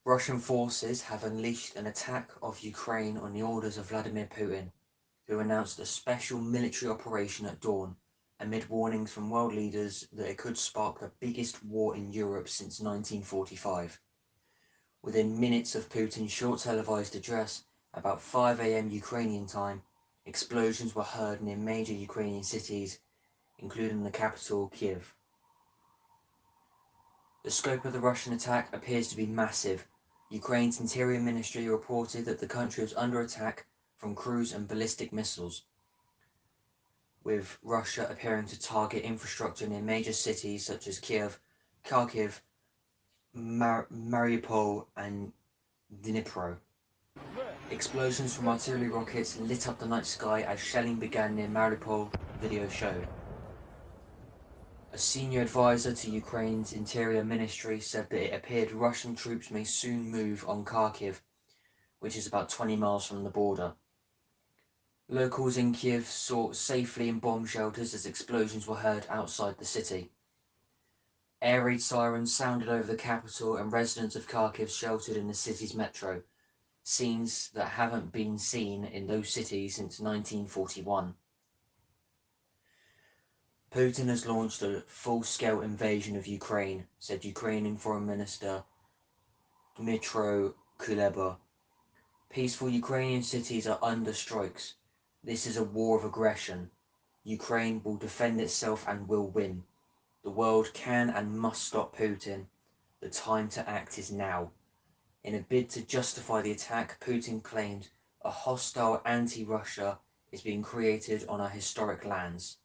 Russian forces have unleashed an attack of Ukraine on the orders of Vladimir Putin, who announced a special military operation at dawn, amid warnings from world leaders that it could spark the biggest war in Europe since 1945. Within minutes of Putin's short televised address, about 5 a.m. Ukrainian time, explosions were heard near major Ukrainian cities, including the capital, Kiev. The scope of the Russian attack appears to be massive. Ukraine's Interior Ministry reported that the country was under attack from cruise and ballistic missiles, with Russia appearing to target infrastructure near major cities such as Kiev, Kharkiv, Mariupol and Dnipro. Explosions from artillery rockets lit up the night sky as shelling began near Mariupol, video showed. A senior advisor to Ukraine's Interior Ministry said that it appeared Russian troops may soon move on Kharkiv, which is about 20 miles from the border. Locals in Kiev sought safely in bomb shelters as explosions were heard outside the city. Air raid sirens sounded over the capital and residents of Kharkiv sheltered in the city's metro, scenes that haven't been seen in those cities since 1941. Putin has launched a full-scale invasion of Ukraine, said Ukrainian Foreign Minister Dmytro Kuleba. Peaceful Ukrainian cities are under strikes. This is a war of aggression. Ukraine will defend itself and will win. The world can and must stop Putin. The time to act is now. In a bid to justify the attack, Putin claimed a hostile anti-Russia is being created on our historic lands.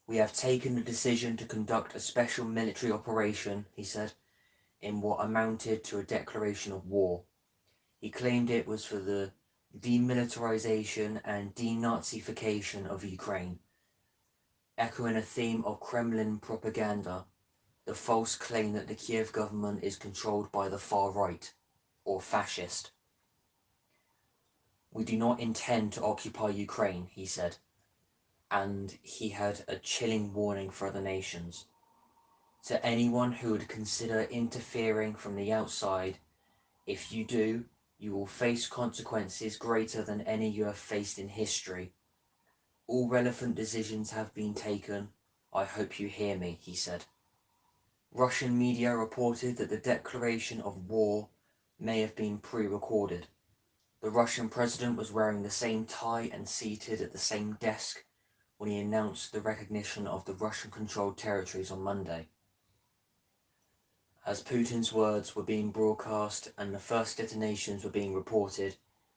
We have taken the decision to conduct a special military operation, he said, in what amounted to a declaration of war. He claimed it was for the demilitarization and denazification of Ukraine, echoing a theme of Kremlin propaganda, the false claim that the Kiev government is controlled by the far right, or fascist. We do not intend to occupy Ukraine, he said, and he had a chilling warning for other nations. To anyone who would consider interfering from the outside, if you do, you will face consequences greater than any you have faced in history. All relevant decisions have been taken. I hope you hear me, he said. Russian media reported that the declaration of war may have been pre-recorded. The Russian president was wearing the same tie and seated at the same desk when he announced the recognition of the Russian-controlled territories on Monday. As Putin's words were being broadcast and the first detonations were being reported,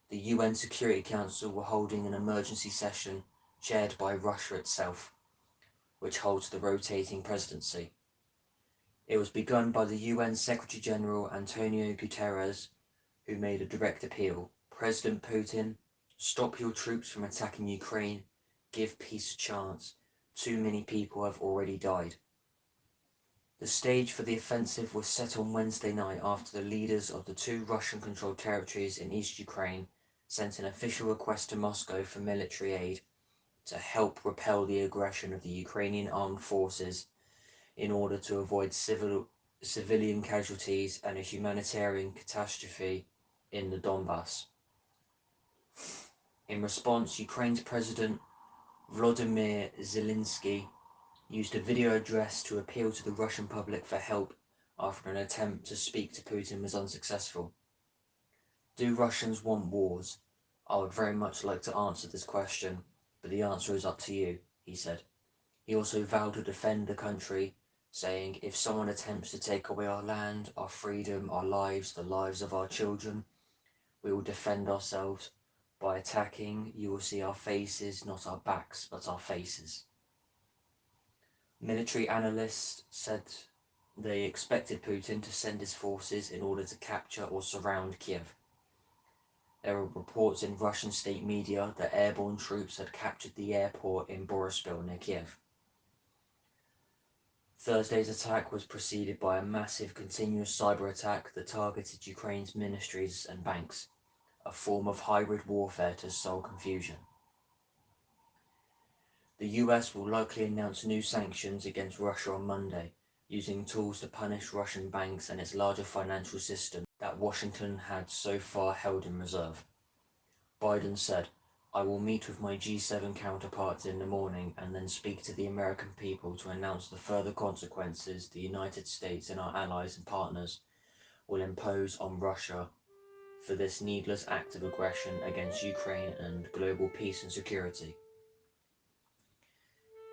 the UN Security Council were holding an emergency session chaired by Russia itself, which holds the rotating presidency. It was begun by the UN Secretary-General Antonio Guterres, who made a direct appeal. President Putin, stop your troops from attacking Ukraine. Give peace a chance. Too many people have already died. The stage for the offensive was set on Wednesday night after the leaders of the two Russian-controlled territories in East Ukraine sent an official request to Moscow for military aid to help repel the aggression of the Ukrainian armed forces in order to avoid civilian casualties and a humanitarian catastrophe in the Donbass. In response, Ukraine's President Volodymyr Zelensky used a video address to appeal to the Russian public for help after an attempt to speak to Putin was unsuccessful. Do Russians want wars? I would very much like to answer this question, but the answer is up to you, he said. He also vowed to defend the country, saying, if someone attempts to take away our land, our freedom, our lives, the lives of our children, we will defend ourselves. By attacking, you will see our faces, not our backs, but our faces. Military analysts said they expected Putin to send his forces in order to capture or surround Kiev. There were reports in Russian state media that airborne troops had captured the airport in Boryspil near Kiev. Thursday's attack was preceded by a massive continuous cyber attack that targeted Ukraine's ministries and banks, a form of hybrid warfare to sow confusion. The US will likely announce new sanctions against Russia on Monday, using tools to punish Russian banks and its larger financial system that Washington had so far held in reserve. Biden said, "I will meet with my G7 counterparts in the morning and then speak to the American people to announce the further consequences the United States and our allies and partners will impose on Russia for this needless act of aggression against Ukraine and global peace and security."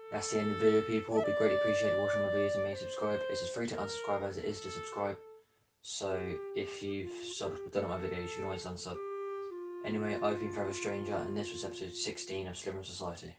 That's the end of the video, people. It'd be greatly appreciated watching my videos and may subscribe. It's as free to unsubscribe as it is to subscribe. So if you've done all my videos, you can always unsub. Anyway, I've been Forever Stranger, and this was episode 16 of Sliver Society.